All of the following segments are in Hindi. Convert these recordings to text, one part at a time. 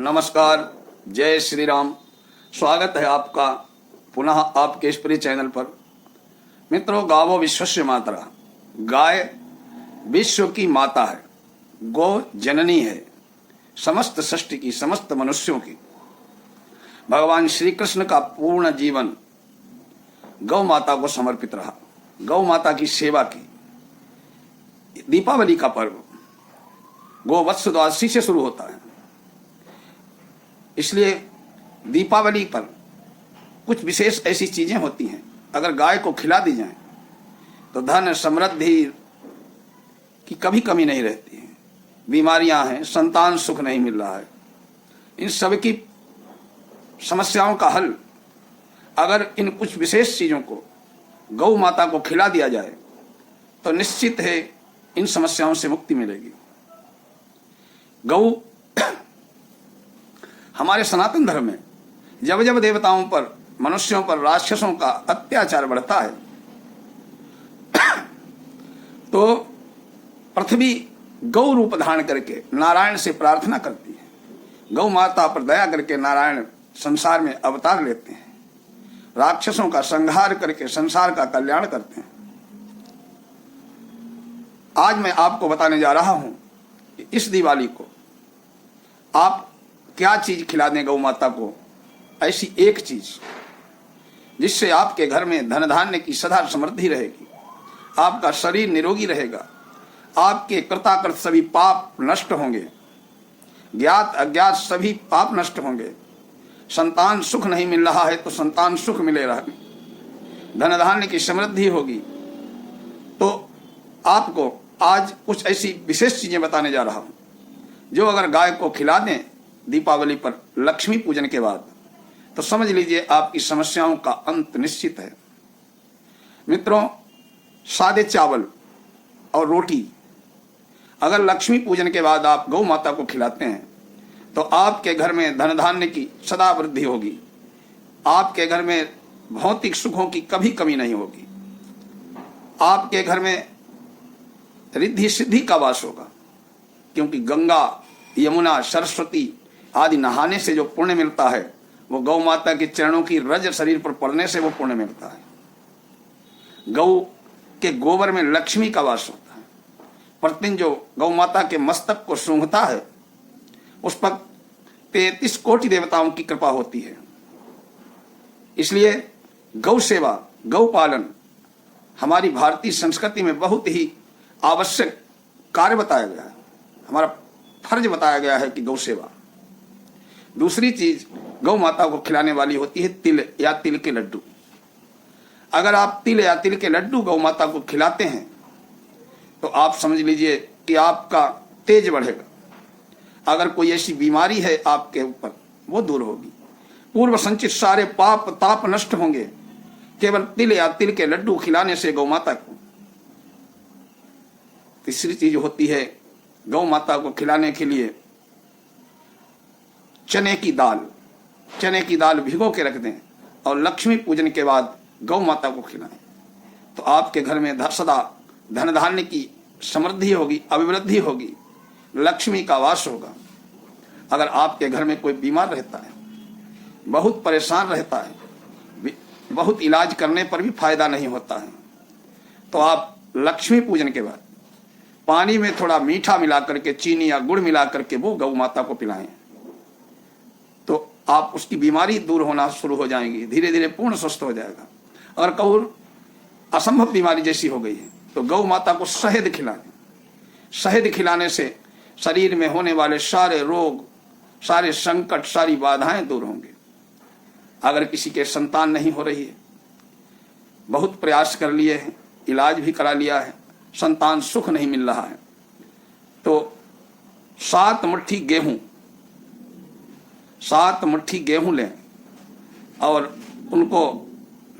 नमस्कार, जय श्री राम। स्वागत है आपका पुनः आपके इस प्रिय चैनल पर। मित्रों, गावो विश्वस्य मातरा, गाय विश्व की माता है, गौ जननी है समस्त सृष्टि की, समस्त मनुष्यों की। भगवान श्री कृष्ण का पूर्ण जीवन गौ माता को समर्पित रहा, गौ माता की सेवा की। दीपावली का पर्व गोवत्स द्वादशी से शुरू होता है, इसलिए दीपावली पर कुछ विशेष ऐसी चीजें होती हैं, अगर गाय को खिला दी जाए तो धन समृद्धि की कभी कमी नहीं रहती है। बीमारियां हैं, संतान सुख नहीं मिल रहा है, इन सब की समस्याओं का हल अगर इन कुछ विशेष चीजों को गौ माता को खिला दिया जाए तो निश्चित है इन समस्याओं से मुक्ति मिलेगी। गौ हमारे सनातन धर्म में जब जब देवताओं पर, मनुष्यों पर, राक्षसों का अत्याचार बढ़ता है तो पृथ्वी गौ रूप धारण करके नारायण से प्रार्थना करती है। गौ माता पर दया करके नारायण संसार में अवतार लेते हैं, राक्षसों का संहार करके संसार का कल्याण करते हैं। आज मैं आपको बताने जा रहा हूं कि इस दिवाली को आप क्या चीज खिला दें गौ माता को, ऐसी एक चीज जिससे आपके घर में धन धान्य की सदा समृद्धि रहेगी, आपका शरीर निरोगी रहेगा, आपके कृताकृत सभी पाप नष्ट होंगे, ज्ञात अज्ञात सभी पाप नष्ट होंगे। संतान सुख नहीं मिल रहा है तो संतान सुख मिलेगा, धन धान्य की समृद्धि होगी। तो आपको आज कुछ ऐसी विशेष चीजें बताने जा रहा हूं जो अगर गाय को खिला दें दीपावली पर लक्ष्मी पूजन के बाद तो समझ लीजिए आपकी समस्याओं का अंत निश्चित है। मित्रों, सादे चावल और रोटी अगर लक्ष्मी पूजन के बाद आप गौ माता को खिलाते हैं तो आपके घर में धन धान्य की सदा वृद्धि होगी, आपके घर में भौतिक सुखों की कभी कमी नहीं होगी, आपके घर में रिद्धि सिद्धि का वास होगा। क्योंकि गंगा, यमुना, सरस्वती आदि नहाने से जो पुण्य मिलता है वो गौ माता के चरणों की रज शरीर पर पड़ने से वो पुण्य मिलता है। गौ के गोबर में लक्ष्मी का वास होता है। प्रतिदिन जो गौ माता के मस्तक को सूंघता है उस पर 33 कोटि देवताओं की कृपा होती है। इसलिए गौ सेवा, गौ पालन हमारी भारतीय संस्कृति में बहुत ही आवश्यक कार्य बताया गया है, हमारा फर्ज बताया गया है कि गौ सेवा। दूसरी चीज गौ माता को खिलाने वाली होती है तिल या तिल के लड्डू। अगर आप तिल या तिल के लड्डू गौ माता को खिलाते हैं तो आप समझ लीजिए कि आपका तेज बढ़ेगा। अगर कोई ऐसी बीमारी है आपके ऊपर वो दूर होगी, पूर्व संचित सारे पाप ताप नष्ट होंगे केवल तिल या तिल के लड्डू खिलाने से गौ माता को। तीसरी चीज होती है गौ माता को खिलाने के लिए चने की दाल भिगो के रख दें और लक्ष्मी पूजन के बाद गौ माता को खिलाएं तो आपके घर में सदा धन धान्य की समृद्धि होगी, अभिवृद्धि होगी, लक्ष्मी का वास होगा। अगर आपके घर में कोई बीमार रहता है, बहुत परेशान रहता है, बहुत इलाज करने पर भी फायदा नहीं होता है, तो आप लक्ष्मी पूजन के बाद पानी में थोड़ा मीठा मिला करके, चीनी या गुड़ मिला करके वो गौ माता को पिलाएं तो आप उसकी बीमारी दूर होना शुरू हो जाएंगी, धीरे धीरे पूर्ण स्वस्थ हो जाएगा। अगर कहूँ असंभव बीमारी जैसी हो गई है तो गौ माता को शहद खिलाएं। शहद खिलाने से शरीर में होने वाले सारे रोग, सारे संकट, सारी बाधाएं दूर होंगे। अगर किसी के संतान नहीं हो रही है, बहुत प्रयास कर लिए हैं, इलाज भी करा लिया है, संतान सुख नहीं मिल रहा है, तो 7 मुट्ठी गेहूं लें और उनको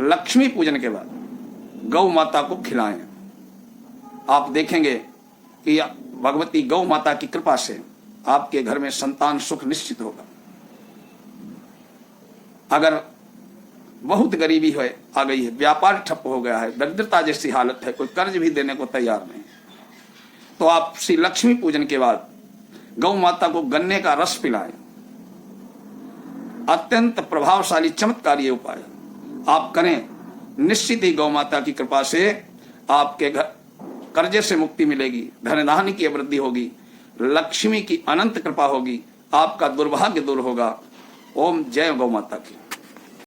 लक्ष्मी पूजन के बाद गौ माता को खिलाएं। आप देखेंगे कि भगवती गौ माता की कृपा से आपके घर में संतान सुख निश्चित होगा। अगर बहुत गरीबी है आ गई है, व्यापार ठप हो गया है, दरिद्रता जैसी हालत है, कोई कर्ज भी देने को तैयार नहीं, तो आप श्री लक्ष्मी पूजन के बाद गौ माता को गन्ने का रस पिलाएं अत्यंत प्रभावशाली चमत्कारी उपाय आप करें। निश्चित ही गौ माता की कृपा से आपके घर कर्जे से मुक्ति मिलेगी, धनधान्य की वृद्धि होगी, लक्ष्मी की अनंत कृपा होगी, आपका दुर्भाग्य दूर होगा। ओम जय गौ माता की।